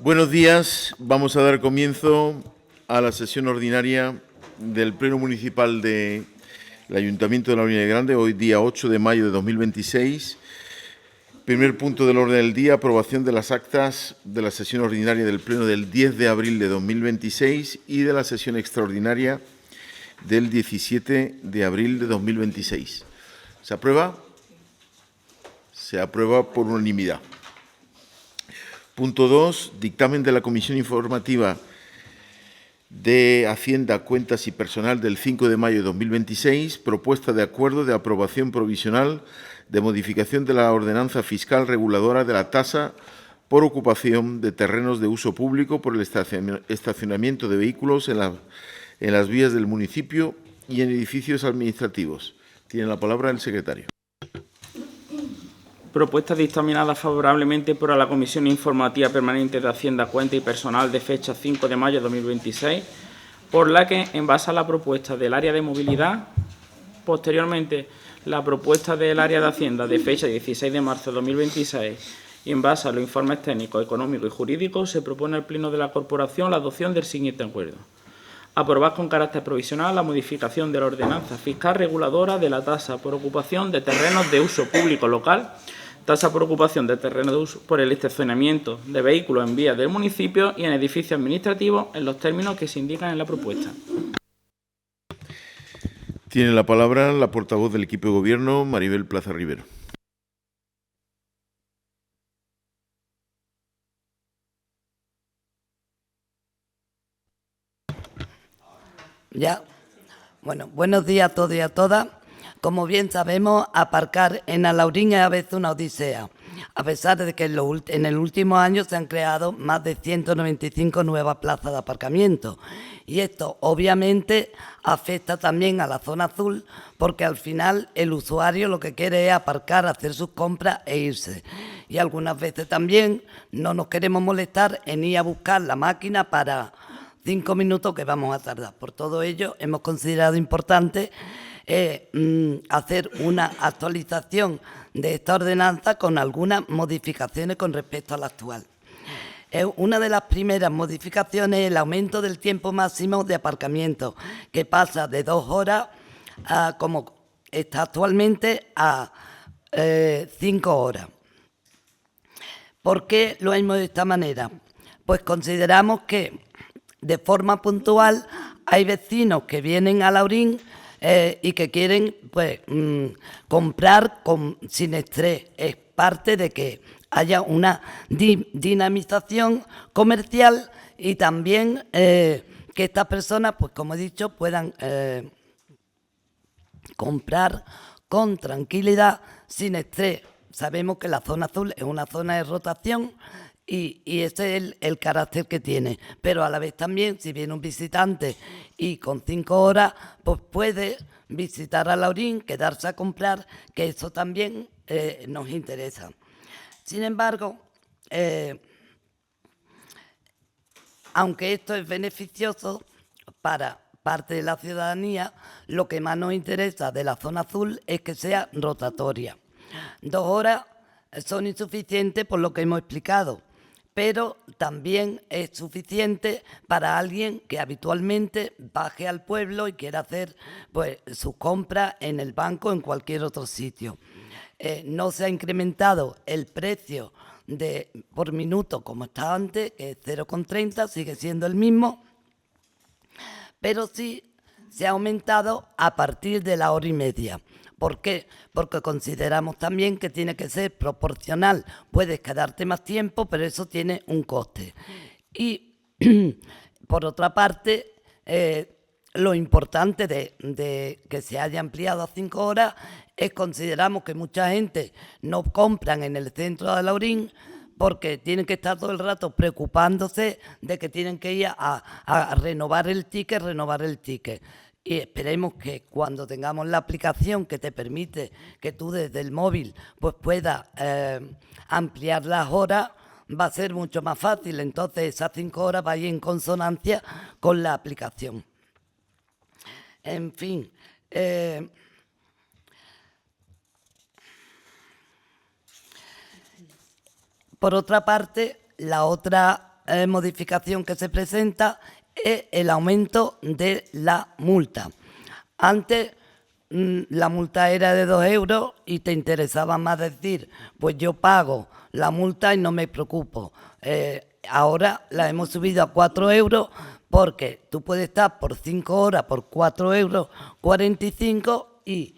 Buenos días. Vamos a dar comienzo a la sesión ordinaria del Pleno Municipal del Ayuntamiento de la Orilla Grande, hoy día 8 de mayo de 2026. Primer punto del orden del día, aprobación de las actas de la sesión ordinaria del Pleno del 10 de abril de 2026 y de la sesión extraordinaria del 17 de abril de 2026. ¿Se aprueba? Se aprueba por unanimidad. Punto 2, dictamen de la Comisión Informativa de Hacienda, Cuentas y Personal del 5 de mayo de 2026, propuesta de acuerdo de aprobación provisional de modificación de la ordenanza fiscal reguladora de la tasa por ocupación de terrenos de uso público por el estacionamiento de vehículos en las vías del municipio y en edificios administrativos. Tiene la palabra el secretario. Propuesta dictaminada favorablemente por la Comisión Informativa Permanente de Hacienda, Cuentas y Personal de fecha 5 de mayo de 2026, por la que, en base a la propuesta del área de movilidad, posteriormente la propuesta del área de Hacienda de fecha 16 de marzo de 2026 y en base a los informes técnicos, económicos y jurídicos, se propone al Pleno de la Corporación la adopción del siguiente acuerdo. Aprobar con carácter provisional la modificación de la ordenanza fiscal reguladora de la tasa por ocupación de terrenos de uso público local, tasa por ocupación de terrenos de uso por el estacionamiento de vehículos en vías del municipio y en edificios administrativos en los términos que se indican en la propuesta. Tiene la palabra la portavoz del equipo de gobierno, Maribel Plaza Rivero. Ya. Bueno, buenos días a todos y a todas. Como bien sabemos, aparcar en Alhaurín es a veces una odisea, a pesar de que en el último año se han creado más de 195 nuevas plazas de aparcamiento. Y esto, obviamente, afecta también a la zona azul, porque al final el usuario lo que quiere es aparcar, hacer sus compras e irse. Y algunas veces también no nos queremos molestar en ir a buscar la máquina para 5 minutos que vamos a tardar. Por todo ello, hemos considerado importante hacer una actualización de esta ordenanza con algunas modificaciones con respecto a la actual. Una de las primeras modificaciones es el aumento del tiempo máximo de aparcamiento, que pasa de 2 horas, como está actualmente, a 5 horas. ¿Por qué lo hemos de esta manera? Pues consideramos que de forma puntual hay vecinos que vienen a Alhaurín y que quieren comprar sin estrés. Es parte de que haya una dinamización comercial y también que estas personas, pues como he dicho, puedan comprar con tranquilidad, sin estrés. Sabemos que la zona azul es una zona de rotación y ese es el carácter que tiene. Pero a la vez también, si viene un visitante y con 5 horas, pues puede visitar a Alhaurín, quedarse a comprar, que eso también nos interesa. Sin embargo, aunque esto es beneficioso para parte de la ciudadanía, lo que más nos interesa de la zona azul es que sea rotatoria. 2 horas son insuficientes por lo que hemos explicado, pero también es suficiente para alguien que habitualmente baje al pueblo y quiera hacer sus compras en el banco o en cualquier otro sitio. No se ha incrementado el precio por minuto como estaba antes, que es 0,30, sigue siendo el mismo, pero sí se ha aumentado a partir de la hora y media. ¿Por qué? Porque consideramos también que tiene que ser proporcional. Puedes quedarte más tiempo, pero eso tiene un coste. Y, por otra parte, lo importante de que se haya ampliado a 5 horas es consideramos que mucha gente no compran en el centro de Alhaurín porque tienen que estar todo el rato preocupándose de que tienen que ir a renovar el ticket. Y esperemos que cuando tengamos la aplicación que te permite que tú desde el móvil pues puedas ampliar las horas, va a ser mucho más fácil. Entonces esas 5 horas va a ir en consonancia con la aplicación. En fin, por otra parte, la otra modificación que se presenta es el aumento de la multa. Antes la multa era de 2 euros y te interesaba más decir, pues yo pago la multa y no me preocupo. Ahora la hemos subido a 4 euros porque tú puedes estar por 5 horas por 4,45 euros y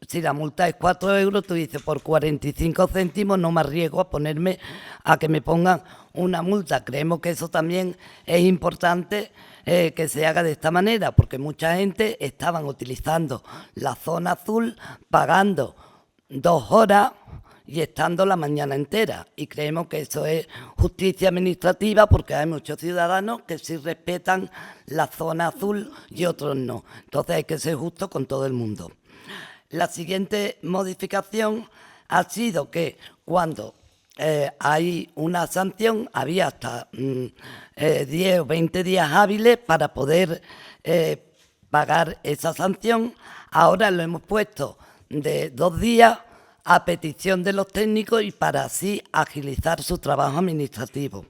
si la multa es 4 euros, tú dices, por 45 céntimos no me arriesgo a ponerme a que me pongan una multa. Creemos que eso también es importante que se haga de esta manera, porque mucha gente estaban utilizando la zona azul pagando 2 horas y estando la mañana entera. Y creemos que eso es justicia administrativa, porque hay muchos ciudadanos que sí respetan la zona azul y otros no. Entonces hay que ser justo con todo el mundo. La siguiente modificación ha sido que cuando hay una sanción, había hasta 10 o 20 días hábiles para poder pagar esa sanción. Ahora lo hemos puesto de 2 días a petición de los técnicos y para así agilizar su trabajo administrativo.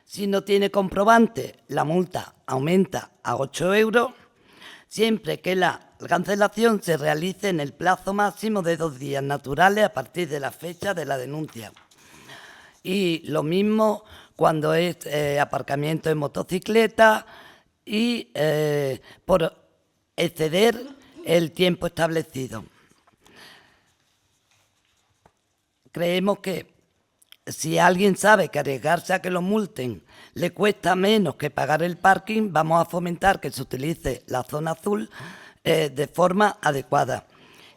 Si no tiene comprobante, la multa aumenta a 8 euros, siempre que la cancelación se realice en el plazo máximo de 2 días naturales a partir de la fecha de la denuncia. Y lo mismo cuando es aparcamiento de motocicleta y por exceder el tiempo establecido. Creemos que si alguien sabe que arriesgarse a que lo multen le cuesta menos que pagar el parking, vamos a fomentar que se utilice la zona azul de forma adecuada.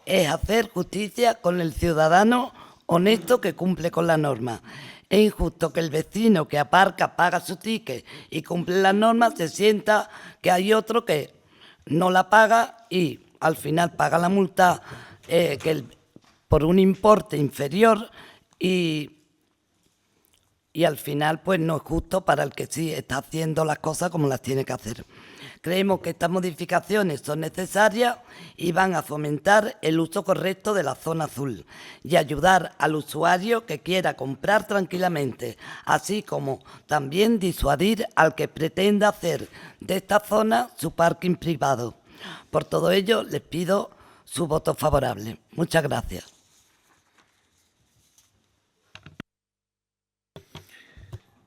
Es hacer justicia con el ciudadano honesto que cumple con la norma. Es injusto que el vecino que aparca, paga su ticket y cumple las normas, se sienta que hay otro que no la paga y al final paga la multa por un importe inferior y al final pues no es justo para el que sí está haciendo las cosas como las tiene que hacer. Creemos que estas modificaciones son necesarias y van a fomentar el uso correcto de la zona azul y ayudar al usuario que quiera comprar tranquilamente, así como también disuadir al que pretenda hacer de esta zona su parking privado. Por todo ello, les pido su voto favorable. Muchas gracias.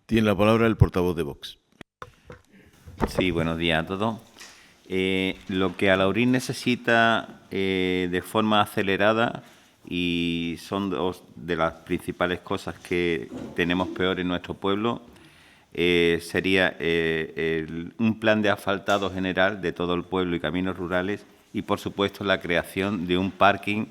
Tiene la palabra el portavoz de Vox. Sí, buenos días a todos. Lo que Alhaurín necesita de forma acelerada, y son dos de las principales cosas que tenemos peor en nuestro pueblo, sería un plan de asfaltado general de todo el pueblo y caminos rurales y, por supuesto, la creación de un parking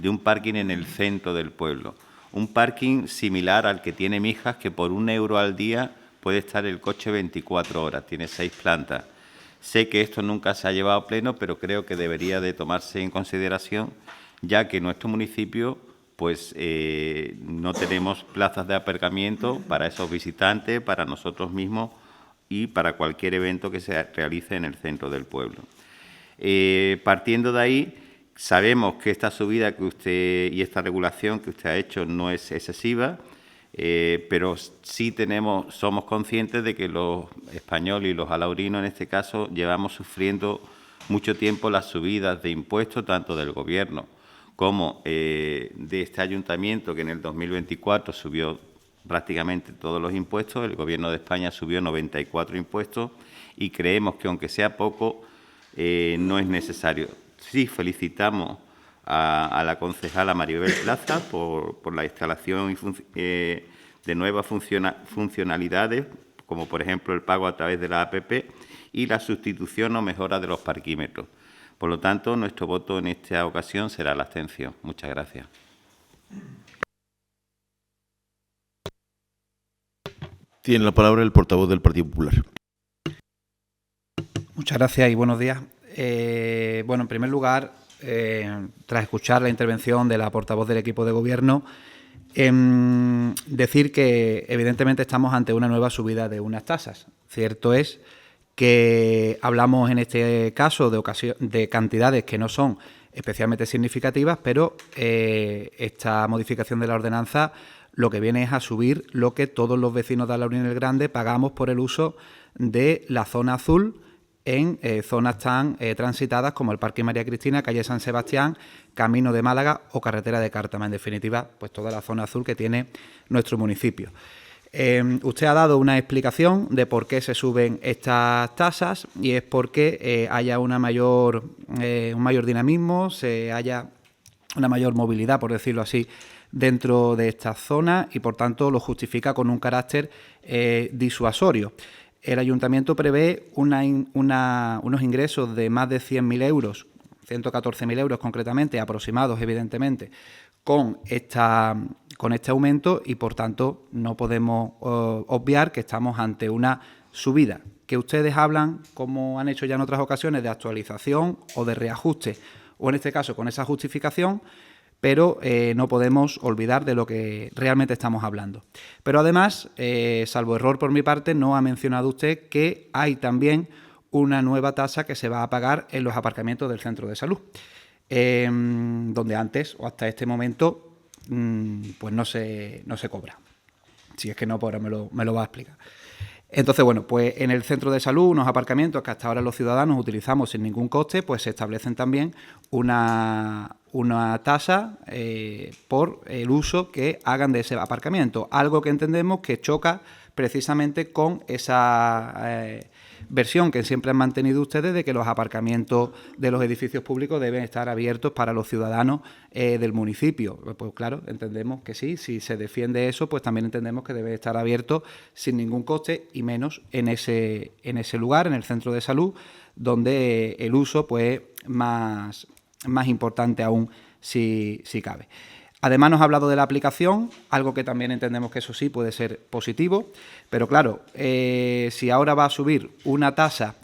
en el centro del pueblo. Un parking similar al que tiene Mijas, que por 1 euro al día puede estar el coche 24 horas, tiene 6 plantas. Sé que esto nunca se ha llevado a pleno, pero creo que debería de tomarse en consideración, ya que en nuestro municipio pues, no tenemos plazas de aparcamiento para esos visitantes, para nosotros mismos y para cualquier evento que se realice en el centro del pueblo. Partiendo de ahí, sabemos que esta subida que usted y esta regulación que usted ha hecho no es excesiva, pero sí somos conscientes de que los españoles y los alhaurinos, en este caso, llevamos sufriendo mucho tiempo las subidas de impuestos, tanto del Gobierno como de este ayuntamiento, que en el 2024 subió prácticamente todos los impuestos. El Gobierno de España subió 94 impuestos y creemos que, aunque sea poco, no es necesario. Sí, felicitamos a la concejala Maribel Plaza por la instalación de nuevas funcionalidades, como por ejemplo el pago a través de la APP y la sustitución o mejora de los parquímetros. Por lo tanto, nuestro voto en esta ocasión será la abstención. Muchas gracias. Tiene la palabra el portavoz del Partido Popular. Muchas gracias y buenos días. Bueno, en primer lugar, tras escuchar la intervención de la portavoz del equipo de gobierno, decir que evidentemente estamos ante una nueva subida de unas tasas. Cierto es que hablamos en este caso de cantidades que no son especialmente significativas, pero esta modificación de la ordenanza lo que viene es a subir lo que todos los vecinos de Alhaurín el Grande pagamos por el uso de la zona azul en zonas tan transitadas como el Parque María Cristina, calle San Sebastián, Camino de Málaga o carretera de Cártama. En definitiva, pues toda la zona azul que tiene nuestro municipio. Usted ha dado una explicación de por qué se suben estas tasas y es porque haya un mayor dinamismo, haya una mayor movilidad, por decirlo así, dentro de esta zona y, por tanto, lo justifica con un carácter disuasorio. El Ayuntamiento prevé unos ingresos de más de 100.000 euros, 114.000 euros concretamente, aproximados, evidentemente, con este aumento y, por tanto, no podemos obviar que estamos ante una subida que ustedes hablan, como han hecho ya en otras ocasiones, de actualización o de reajuste, o en este caso con esa justificación, pero no podemos olvidar de lo que realmente estamos hablando. Pero además, salvo error por mi parte, no ha mencionado usted que hay también una nueva tasa que se va a pagar en los aparcamientos del centro de salud, donde antes o hasta este momento pues no se cobra. Si es que no, pues ahora me lo va a explicar. Entonces, bueno, pues en el centro de salud, unos aparcamientos que hasta ahora los ciudadanos utilizamos sin ningún coste, pues se establecen también una tasa por el uso que hagan de ese aparcamiento, algo que entendemos que choca precisamente con esa versión que siempre han mantenido ustedes de que los aparcamientos de los edificios públicos deben estar abiertos para los ciudadanos del municipio. Pues claro, entendemos que sí, si se defiende eso, pues también entendemos que debe estar abierto sin ningún coste y menos en ese lugar, en el centro de salud, donde el uso pues más importante aún si cabe. Además, nos ha hablado de la aplicación, algo que también entendemos que eso sí puede ser positivo, pero claro, si ahora va a subir una tasa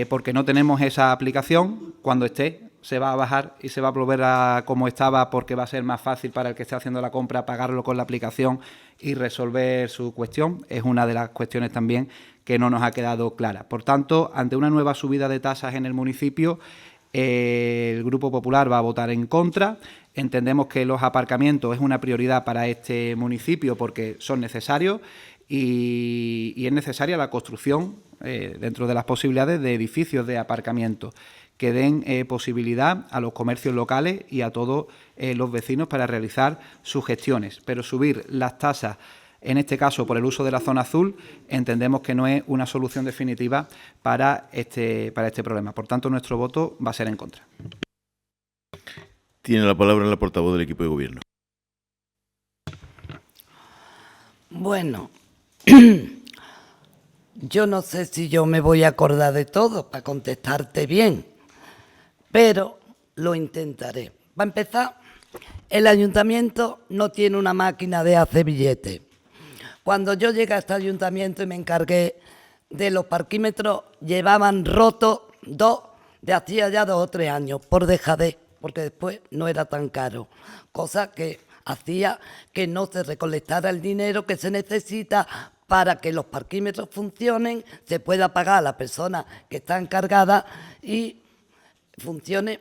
porque no tenemos esa aplicación, cuando esté se va a bajar y se va a volver a como estaba porque va a ser más fácil para el que esté haciendo la compra pagarlo con la aplicación y resolver su cuestión. Es una de las cuestiones también que no nos ha quedado clara. Por tanto, ante una nueva subida de tasas en el municipio, el Grupo Popular va a votar en contra. Entendemos que los aparcamientos es una prioridad para este municipio porque son necesarios y es necesaria la construcción, dentro de las posibilidades, de edificios de aparcamiento que den posibilidad a los comercios locales y a todos los vecinos para realizar sus gestiones. Pero subir las tasas, en este caso por el uso de la zona azul, entendemos que no es una solución definitiva para este problema. Por tanto, nuestro voto va a ser en contra. Tiene la palabra la portavoz del equipo de gobierno. Bueno, yo no sé si yo me voy a acordar de todo para contestarte bien, pero lo intentaré. Para empezar, el ayuntamiento no tiene una máquina de hacer billetes. Cuando yo llegué a este ayuntamiento y me encargué de los parquímetros, llevaban rotos dos de hacía ya 2 o 3 años, por dejadez, porque después no era tan caro, cosa que hacía que no se recolectara el dinero que se necesita para que los parquímetros funcionen, se pueda pagar a la persona que está encargada y funcione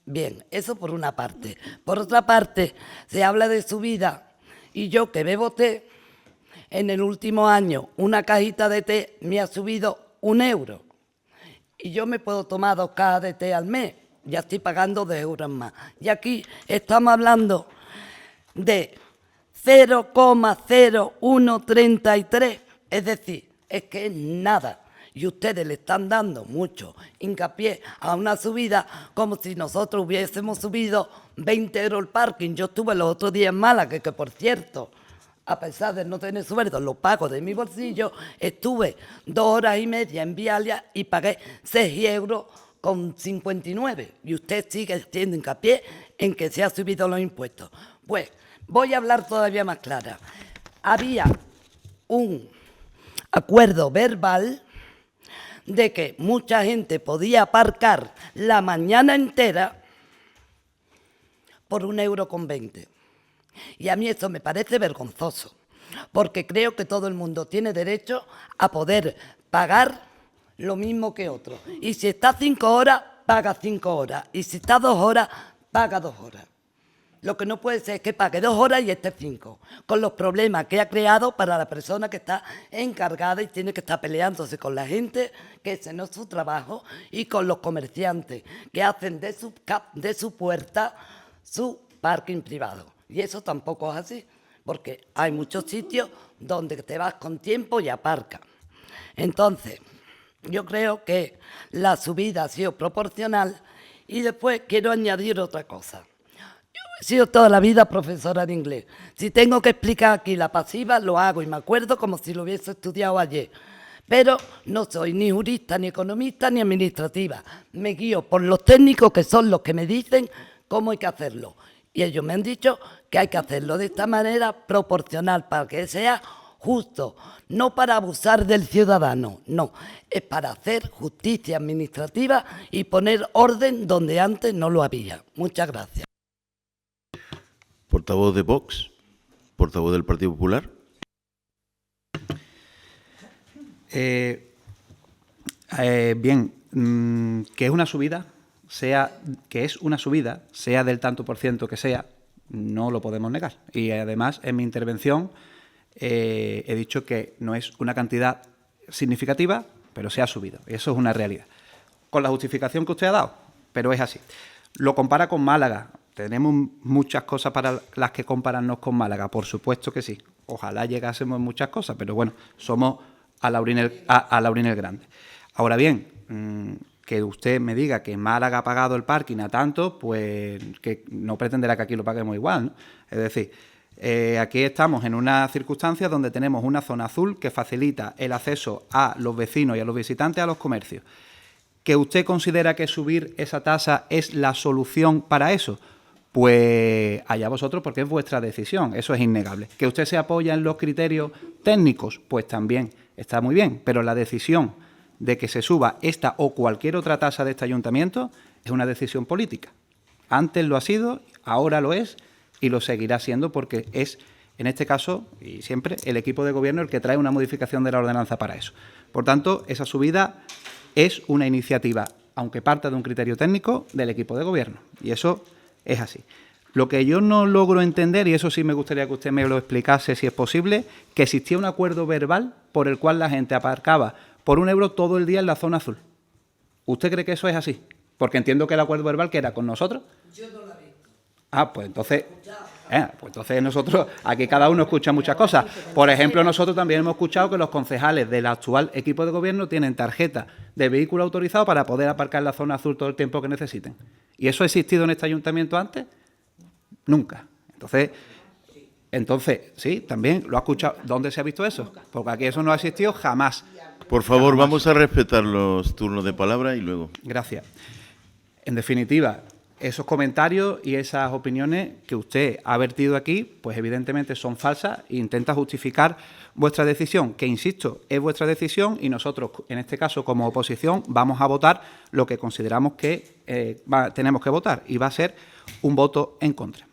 bien. Eso por una parte. Por otra parte, se habla de subida y yo que bebo té, en el último año una cajita de té me ha subido 1 euro y yo me puedo tomar 2 cajas de té al mes, ya estoy pagando 2 euros más. Y aquí estamos hablando de 0,0133, es decir, es que es nada. Y ustedes le están dando mucho hincapié a una subida como si nosotros hubiésemos subido 20 euros el parking. Yo estuve los otros días en Málaga, que por cierto, a pesar de no tener sueldo, lo pago de mi bolsillo, estuve 2 horas y media en Vialia y pagué 6 euros con 59. Y usted sigue haciendo hincapié en que se han subido los impuestos. Pues voy a hablar todavía más clara. Había un acuerdo verbal de que mucha gente podía aparcar la mañana entera por 1,20 euro. Y a mí esto me parece vergonzoso, porque creo que todo el mundo tiene derecho a poder pagar lo mismo que otro. Y si está 5 horas, paga 5 horas. Y si está 2 horas, paga 2 horas. Lo que no puede ser es que pague 2 horas y esté 5, con los problemas que ha creado para la persona que está encargada y tiene que estar peleándose con la gente, que ese no es su trabajo, y con los comerciantes que hacen de su puerta su parking privado. Y eso tampoco es así, porque hay muchos sitios donde te vas con tiempo y aparcas. Entonces, yo creo que la subida ha sido proporcional y después quiero añadir otra cosa. Yo he sido toda la vida profesora de inglés. Si tengo que explicar aquí la pasiva, lo hago y me acuerdo como si lo hubiese estudiado ayer. Pero no soy ni jurista, ni economista, ni administrativa. Me guío por los técnicos que son los que me dicen cómo hay que hacerlo. Y ellos me han dicho que hay que hacerlo de esta manera proporcional para que sea justo, no para abusar del ciudadano, no, es para hacer justicia administrativa y poner orden donde antes no lo había. Muchas gracias. Portavoz de Vox, portavoz del Partido Popular. Bien, que es una subida, sea del tanto por ciento que sea, no lo podemos negar. Y además, en mi intervención he dicho que no es una cantidad significativa, pero se ha subido. Eso es una realidad. Con la justificación que usted ha dado, pero es así. Lo compara con Málaga. Tenemos muchas cosas para las que compararnos con Málaga, por supuesto que sí. Ojalá llegásemos en muchas cosas, pero bueno, somos a Laurín el Grande. Ahora bien, que usted me diga que Málaga ha pagado el parking a tanto, pues que no pretenderá que aquí lo paguemos igual, ¿no? Es decir, aquí estamos en una circunstancia donde tenemos una zona azul que facilita el acceso a los vecinos y a los visitantes a los comercios. ¿Que usted considera que subir esa tasa es la solución para eso? Pues allá vosotros, porque es vuestra decisión, eso es innegable. ¿Que usted se apoya en los criterios técnicos? Pues también está muy bien, pero la decisión de que se suba esta o cualquier otra tasa de este ayuntamiento es una decisión política. Antes lo ha sido, ahora lo es y lo seguirá siendo porque es, en este caso, y siempre, el equipo de gobierno el que trae una modificación de la ordenanza para eso. Por tanto, esa subida es una iniciativa, aunque parta de un criterio técnico, del equipo de gobierno. Y eso es así. Lo que yo no logro entender, y eso sí me gustaría que usted me lo explicase si es posible, que existía un acuerdo verbal por el cual la gente aparcaba por €1 todo el día en la zona azul. ¿Usted cree que eso es así? Porque entiendo que el acuerdo verbal que era con nosotros. Yo no lo he visto. Pues entonces nosotros, aquí cada uno escucha muchas cosas. Por ejemplo, nosotros también hemos escuchado que los concejales del actual equipo de gobierno tienen tarjeta de vehículo autorizado para poder aparcar en la zona azul todo el tiempo que necesiten. ¿Y eso ha existido en este ayuntamiento antes? Nunca. Entonces, sí, también lo ha escuchado. ¿Dónde se ha visto eso? Porque aquí eso no ha existido jamás. Por favor, vamos a respetar los turnos de palabra y luego. Gracias. En definitiva, esos comentarios y esas opiniones que usted ha vertido aquí, pues evidentemente son falsas e intenta justificar vuestra decisión, que insisto, es vuestra decisión y nosotros, en este caso, como oposición, vamos a votar lo que consideramos que tenemos que votar y va a ser un voto en contra.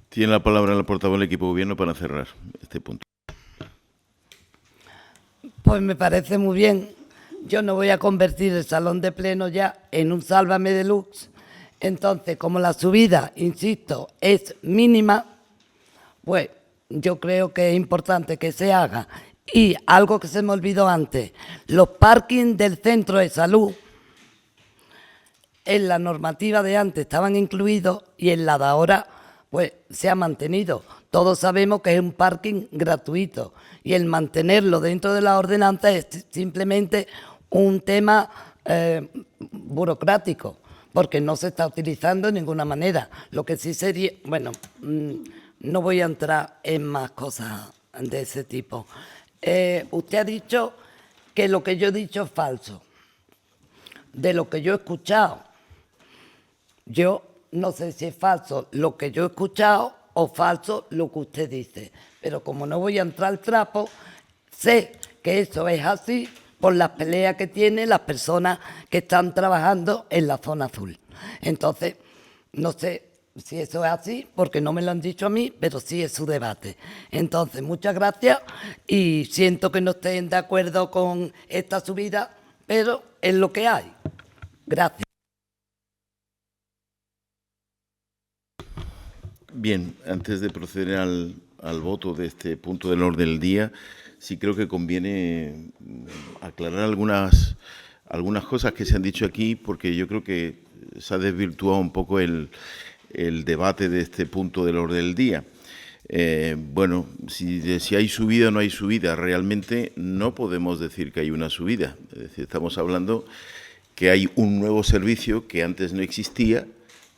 Tiene la palabra la portavoz del equipo de gobierno para cerrar este punto. Pues me parece muy bien. Yo no voy a convertir el salón de pleno ya en un Sálvame Deluxe. Entonces, como la subida, insisto, es mínima, pues yo creo que es importante que se haga. Y algo que se me olvidó antes, los parkings del centro de salud, en la normativa de antes estaban incluidos y en la de ahora pues se ha mantenido. Todos sabemos que es un parking gratuito y el mantenerlo dentro de la ordenanza es simplemente un tema burocrático, porque no se está utilizando de ninguna manera. Lo que sí sería, bueno, no voy a entrar en más cosas de ese tipo. Usted ha dicho que lo que yo he dicho es falso. De lo que yo he escuchado, yo no sé si es falso lo que yo he escuchado o falso lo que usted dice, pero como no voy a entrar al trapo, sé que eso es así por las peleas que tienen las personas que están trabajando en la zona azul. Entonces, no sé si eso es así, porque no me lo han dicho a mí, pero sí es su debate. Entonces, muchas gracias y siento que no estén de acuerdo con esta subida, pero es lo que hay. Gracias. Bien, antes de proceder al voto de este punto del orden del día, sí creo que conviene aclarar algunas cosas que se han dicho aquí, porque yo creo que se ha desvirtuado un poco el debate de este punto del orden del día. Bueno, si hay subida o no hay subida, realmente no podemos decir que hay una subida. Es decir, estamos hablando que hay un nuevo servicio que antes no existía,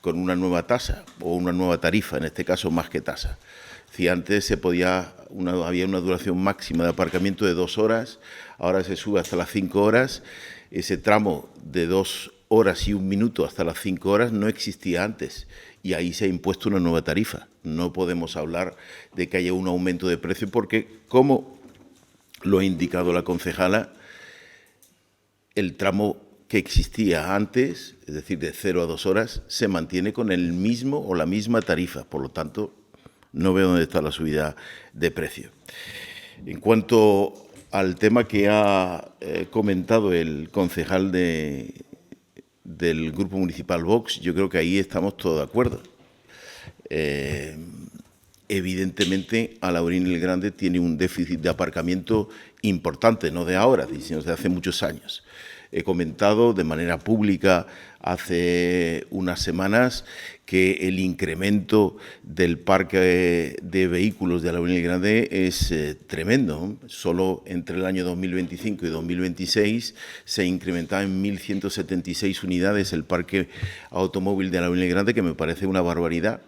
con una nueva tasa o una nueva tarifa, en este caso más que tasa. Si antes había una duración máxima de aparcamiento de 2 horas, ahora se sube hasta las 5 horas. Ese tramo de 2 horas y 1 minuto hasta las 5 horas no existía antes y ahí se ha impuesto una nueva tarifa. No podemos hablar de que haya un aumento de precio porque, como lo ha indicado la concejala, el tramo que existía antes, es decir, de 0 a 2 horas, se mantiene con el mismo o la misma tarifa. Por lo tanto, no veo dónde está la subida de precio. En cuanto al tema que ha comentado el concejal del Grupo Municipal Vox, yo creo que ahí estamos todos de acuerdo. Evidentemente, Alaurín el Grande tiene un déficit de aparcamiento importante, no de ahora, sino de hace muchos años. He comentado de manera pública hace unas semanas que el incremento del parque de vehículos de Alaurín el Grande es tremendo. Solo entre el año 2025 y 2026 se incrementaba en 1.176 unidades el parque automóvil de Alaurín el Grande, que me parece una barbaridad,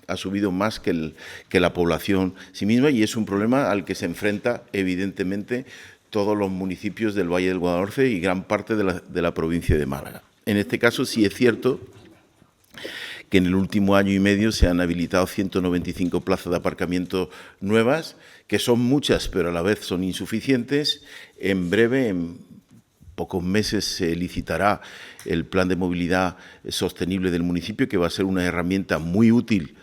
ha subido más que la población sí misma, y es un problema al que se enfrenta evidentemente todos los municipios del Valle del Guadalhorce y gran parte de la provincia de Málaga. En este caso sí es cierto que en el último año y medio se han habilitado 195 plazas de aparcamiento nuevas, que son muchas, pero a la vez son insuficientes. En breve, en pocos meses, se licitará el plan de movilidad sostenible del municipio, que va a ser una herramienta muy útil,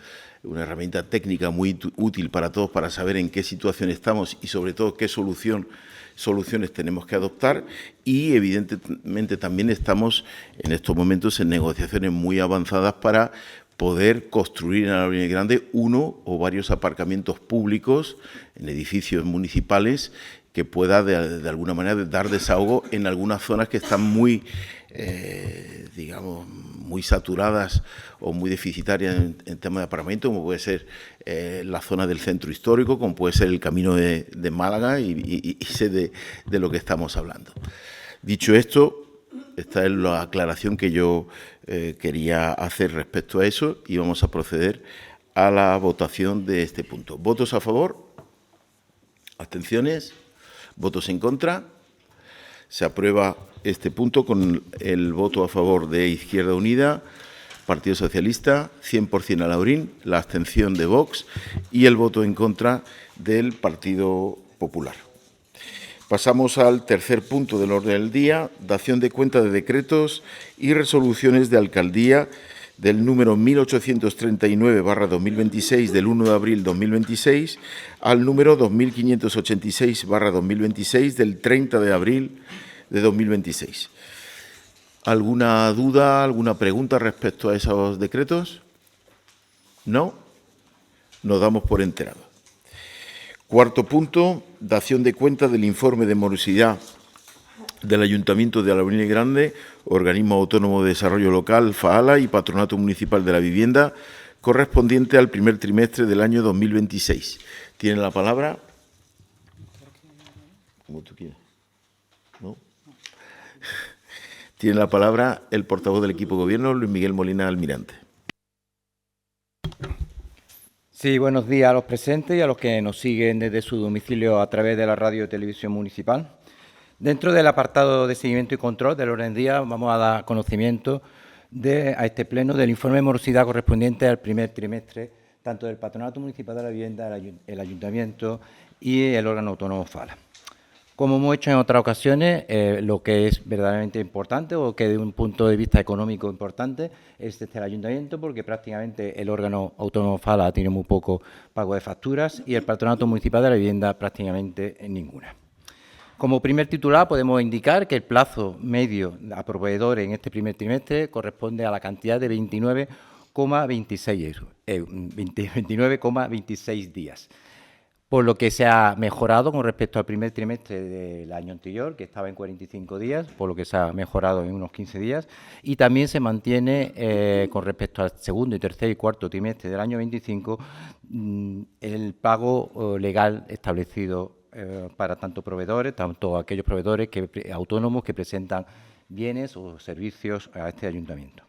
una herramienta técnica muy útil para todos, para saber en qué situación estamos y, sobre todo, qué soluciones tenemos que adoptar. Y, evidentemente, también estamos en estos momentos en negociaciones muy avanzadas para poder construir en Alaurín Grande uno o varios aparcamientos públicos en edificios municipales que pueda, de alguna manera, dar desahogo en algunas zonas que están muy, digamos, muy saturadas o muy deficitarias en tema de aparcamiento, como puede ser la zona del centro histórico, como puede ser el camino de Málaga, y sé de lo que estamos hablando. Dicho esto, esta es la aclaración que yo quería hacer respecto a eso, y vamos a proceder a la votación de este punto. ¿Votos a favor? ¿Abstenciones? ¿Votos en contra? Se aprueba este punto con el voto a favor de Izquierda Unida, Partido Socialista, 100% Alaurín, la abstención de Vox y el voto en contra del Partido Popular. Pasamos al tercer punto del orden del día, dación de cuenta de decretos y resoluciones de alcaldía del número 1839/2026 del 1 de abril 2026 al número 2586/2026 del 30 de abril de 2026. ¿Alguna duda, alguna pregunta respecto a esos decretos? ¿No? Nos damos por enterados. Cuarto punto, dación de cuenta del informe de morosidad del Ayuntamiento de Alaurín el Grande, Organismo Autónomo de Desarrollo Local, FAALA, y Patronato Municipal de la Vivienda, correspondiente al primer trimestre del año 2026. ¿Tiene la palabra? Como tú quieras. ¿No? Tiene la palabra el portavoz del equipo de gobierno, Luis Miguel Molina Almirante. Sí, buenos días a los presentes y a los que nos siguen desde su domicilio a través de la radio y televisión municipal. Dentro del apartado de seguimiento y control del orden del día, vamos a dar conocimiento a este pleno del informe de morosidad correspondiente al primer trimestre, tanto del Patronato Municipal de la Vivienda, el Ayuntamiento y el órgano autónomo FAALA. Como hemos hecho en otras ocasiones, lo que es verdaderamente importante o que de un punto de vista económico importante es el Ayuntamiento, porque prácticamente el órgano autónomo FAALA tiene muy poco pago de facturas y el Patronato Municipal de la Vivienda prácticamente ninguna. Como primer titular podemos indicar que el plazo medio a proveedores en este primer trimestre corresponde a la cantidad de 29,4 29,26 días. Por lo que se ha mejorado con respecto al primer trimestre del año anterior, que estaba en 45 días, por lo que se ha mejorado en unos 15 días, y también se mantiene con respecto al segundo y tercer y cuarto trimestre del año 25 el pago legal establecido para tanto proveedores, tanto aquellos proveedores autónomos que presentan bienes o servicios a este ayuntamiento.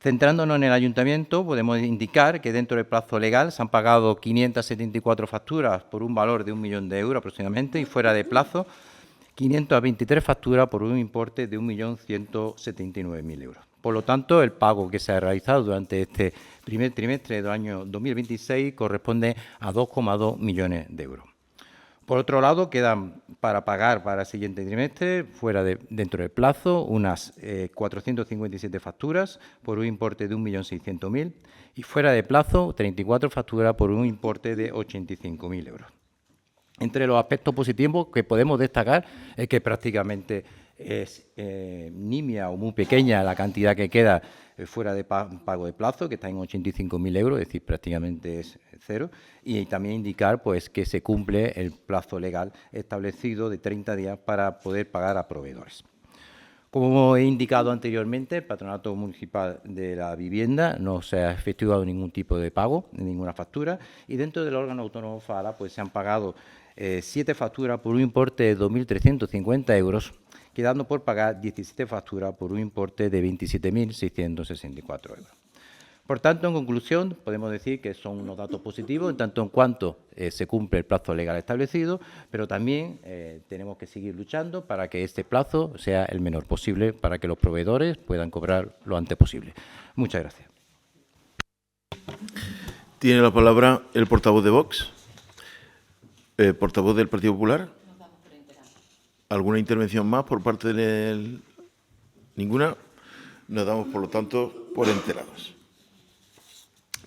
Centrándonos en el ayuntamiento, podemos indicar que dentro del plazo legal se han pagado 574 facturas por un valor de 1 millón de euros aproximadamente y fuera de plazo 523 facturas por un importe de 1.179.000 euros. Por lo tanto, el pago que se ha realizado durante este primer trimestre del año 2026 corresponde a 2,2 millones de euros. Por otro lado, quedan para pagar para el siguiente trimestre, dentro del plazo, unas 457 facturas por un importe de 1.600.000 y fuera de plazo, 34 facturas por un importe de 85.000 euros. Entre los aspectos positivos que podemos destacar es que prácticamente es nimia o muy pequeña la cantidad que queda fuera de pago de plazo, que está en 85.000 euros, es decir, prácticamente es cero, y también indicar pues que se cumple el plazo legal establecido de 30 días para poder pagar a proveedores. Como he indicado anteriormente, el Patronato Municipal de la Vivienda no se ha efectuado ningún tipo de pago, ninguna factura, y dentro del órgano autónomo FALA pues se han pagado 7 facturas por un importe de 2.350 euros, quedando por pagar 17 facturas por un importe de 27.664 euros. Por tanto, en conclusión, podemos decir que son unos datos positivos en tanto en cuanto se cumple el plazo legal establecido, pero también tenemos que seguir luchando para que este plazo sea el menor posible, para que los proveedores puedan cobrar lo antes posible. Muchas gracias. Tiene la palabra el portavoz de Vox. Portavoz del Partido Popular. ¿Alguna intervención más por parte de ninguna? Nos damos, por lo tanto, por enterados.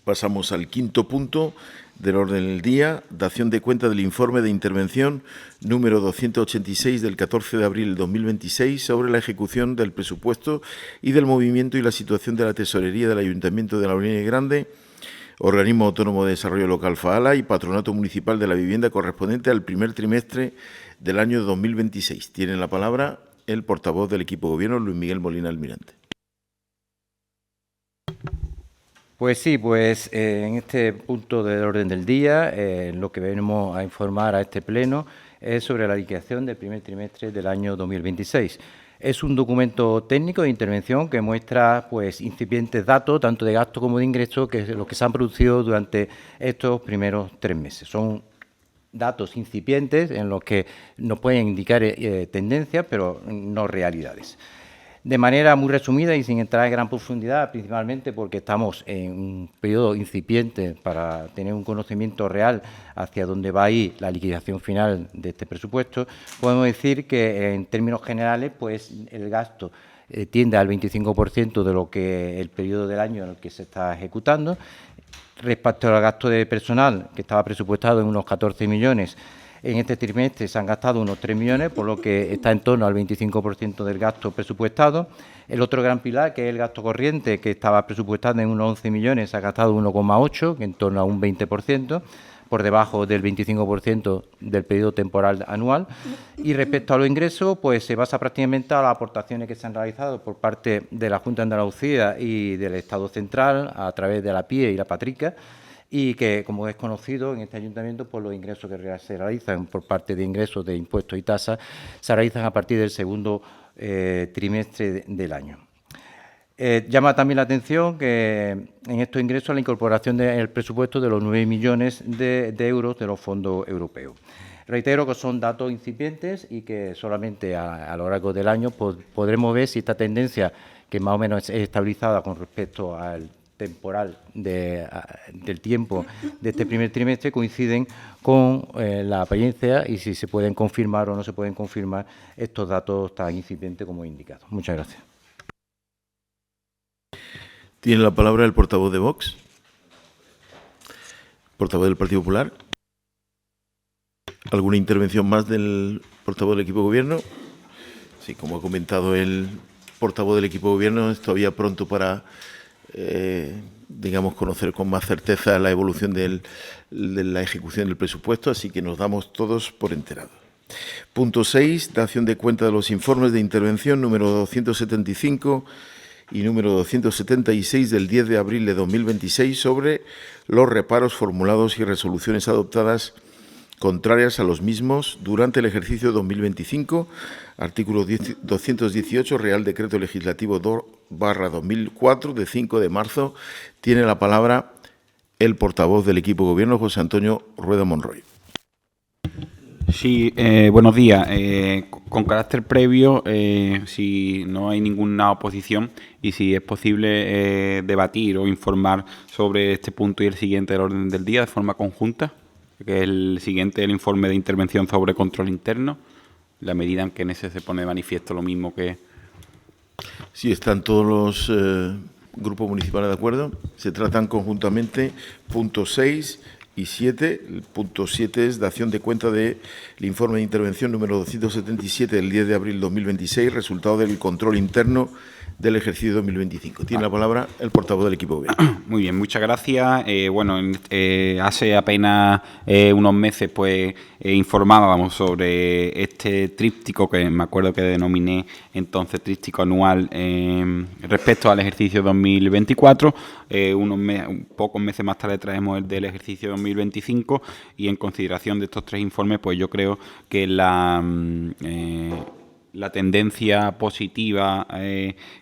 Pasamos al quinto punto del orden del día, dación de cuenta del informe de intervención número 286 del 14 de abril de 2026 sobre la ejecución del presupuesto y del movimiento y la situación de la tesorería del Ayuntamiento de la Unión Grande, Organismo Autónomo de Desarrollo Local FAALA y Patronato Municipal de la Vivienda correspondiente al primer trimestre del año 2026. Tiene la palabra el portavoz del equipo de gobierno, Luis Miguel Molina Almirante. Pues sí, en este punto del orden del día, lo que venimos a informar a este pleno es sobre la liquidación del primer trimestre del año 2026. Es un documento técnico de intervención que muestra incipientes datos, tanto de gasto como de ingresos, que los que se han producido durante estos primeros 3 meses. Son datos incipientes en los que nos pueden indicar tendencias, pero no realidades. De manera muy resumida y sin entrar en gran profundidad, principalmente porque estamos en un periodo incipiente para tener un conocimiento real hacia dónde va a ir la liquidación final de este presupuesto, podemos decir que en términos generales el gasto tiende al 25% de lo que el periodo del año en el que se está ejecutando. Respecto al gasto de personal, que estaba presupuestado en unos 14 millones, en este trimestre se han gastado unos 3 millones, por lo que está en torno al 25% del gasto presupuestado. El otro gran pilar, que es el gasto corriente, que estaba presupuestado en unos 11 millones, se ha gastado 1,8, que en torno a un 20%, por debajo del 25% del periodo temporal anual. Y respecto a los ingresos, se basa prácticamente a las aportaciones que se han realizado por parte de la Junta de Andalucía y del Estado Central, a través de la PIE y la Patrica, y que, como es conocido en este ayuntamiento, los ingresos que se realizan por parte de ingresos de impuestos y tasas se realizan a partir del segundo trimestre del año. Llama también la atención que en estos ingresos la incorporación del presupuesto de los 9 millones de euros de los fondos europeos. Reitero que son datos incipientes y que solamente a lo largo del año podremos ver si esta tendencia, que más o menos es estabilizada con respecto al temporal del tiempo de este primer trimestre, coinciden con la apariencia y si se pueden confirmar o no se pueden confirmar estos datos tan incipientes como he indicado. Muchas gracias. Tiene la palabra el portavoz de Vox. Portavoz del Partido Popular. ¿Alguna intervención más del portavoz del equipo de gobierno? Sí, como ha comentado el portavoz del equipo de gobierno, es todavía pronto para digamos, conocer con más certeza la evolución de la ejecución del presupuesto, así que nos damos todos por enterados. Punto 6, dación de cuenta de los informes de intervención número 275 y número 276 del 10 de abril de 2026 sobre los reparos formulados y resoluciones adoptadas contrarias a los mismos durante el ejercicio 2025, artículo 218, Real Decreto Legislativo 2/2004, de 5 de marzo. Tiene la palabra el portavoz del equipo de gobierno, José Antonio Rueda Monroy. Sí, buenos días. Con carácter previo, si no hay ninguna oposición y si es posible debatir o informar sobre este punto y el siguiente del orden del día de forma conjunta, que es el siguiente, el informe de intervención sobre control interno, la medida en que en ese se pone de manifiesto lo mismo que... Sí, están todos los grupos municipales de acuerdo. Se tratan conjuntamente puntos 6 y 7. El punto 7 es dación de cuenta del informe de intervención número 277 del 10 de abril de 2026, resultado del control interno del ejercicio 2025. Tiene la palabra el portavoz del equipo de gobierno. Muy bien, muchas gracias. Hace apenas unos meses pues informábamos sobre este tríptico que me acuerdo que denominé entonces tríptico anual respecto al ejercicio 2024. Pocos meses más tarde traemos el del ejercicio 2025 y en consideración de estos tres informes pues yo creo que la tendencia positiva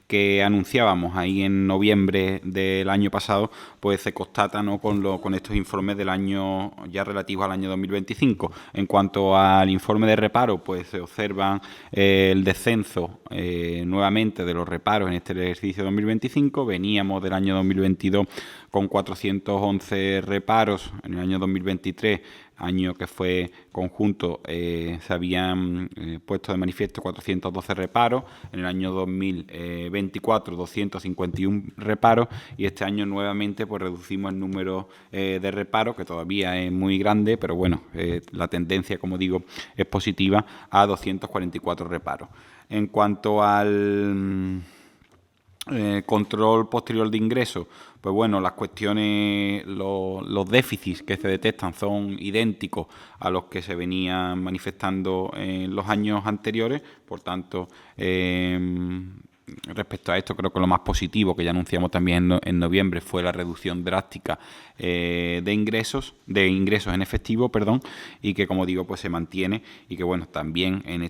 que anunciábamos ahí en noviembre del año pasado, pues se constata, ¿no?, con estos informes del año ya relativos al año 2025. En cuanto al informe de reparo, pues se observa el descenso nuevamente de los reparos en este ejercicio 2025. Veníamos del año 2022 con 411 reparos, en el año 2023, año que fue conjunto, se habían puesto de manifiesto 412 reparos, en el año 2024 251 reparos y este año nuevamente pues reducimos el número de reparos, que todavía es muy grande, pero bueno, la tendencia, como digo, es positiva, a 244 reparos. En cuanto al control posterior de ingresos, pues bueno, las cuestiones, los déficits que se detectan son idénticos a los que se venían manifestando en los años anteriores, por tanto, respecto a esto creo que lo más positivo que ya anunciamos también en noviembre fue la reducción drástica de ingresos en efectivo, y que, como digo, pues se mantiene y que bueno, también en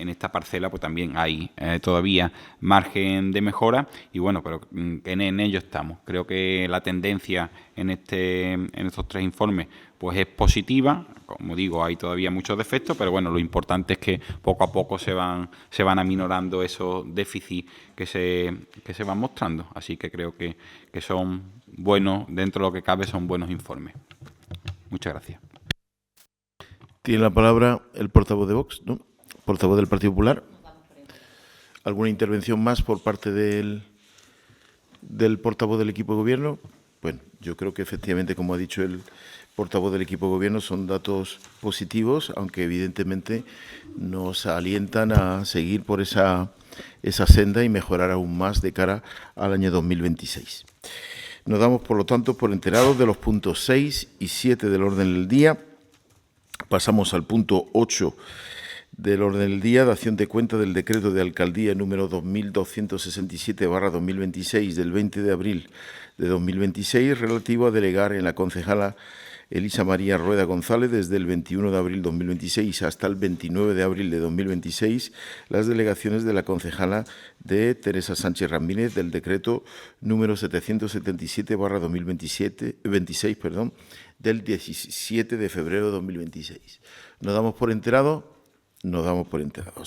esta parcela pues también hay todavía margen de mejora y bueno, pero en ello estamos. Creo que la tendencia en estos tres informes pues es positiva. Como digo, hay todavía muchos defectos, pero bueno, lo importante es que poco a poco se van aminorando esos déficits que se van mostrando. Así que creo que son buenos, dentro de lo que cabe, son buenos informes. Muchas gracias. Tiene la palabra el portavoz de Vox, ¿no? Portavoz del Partido Popular. ¿Alguna intervención más por parte del portavoz del equipo de gobierno? Bueno, yo creo que efectivamente, como ha dicho el portavoz del equipo de gobierno, son datos positivos, aunque evidentemente nos alientan a seguir por esa senda y mejorar aún más de cara al año 2026. Nos damos, por lo tanto, por enterados de los puntos 6 y 7 del orden del día. Pasamos al punto 8 del orden del día, dación de cuenta del decreto de alcaldía número 2267/2026 del 20 de abril de 2026, relativo a delegar en la concejala Elisa María Rueda González desde el 21 de abril de 2026 hasta el 29 de abril de 2026 las delegaciones de la concejala de Teresa Sánchez Ramírez del decreto número 777/2026 del 17 de febrero de 2026. ¿Nos damos por enterado? Nos damos por enterado.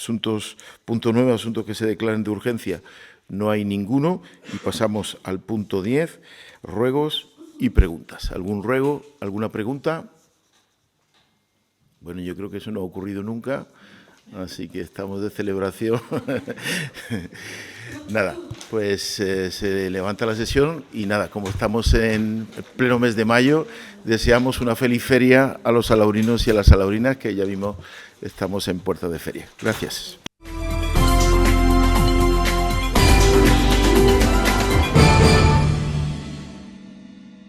Punto 9, asuntos que se declaren de urgencia. No hay ninguno y pasamos al punto 10, ruegos y preguntas. ¿Algún ruego? ¿Alguna pregunta? Bueno, yo creo que eso no ha ocurrido nunca, así que estamos de celebración. Nada, pues se levanta la sesión y nada, como estamos en pleno mes de mayo, deseamos una feliz feria a los salaurinos y a las salaurinas, que ya mismo estamos en puerta de feria. Gracias.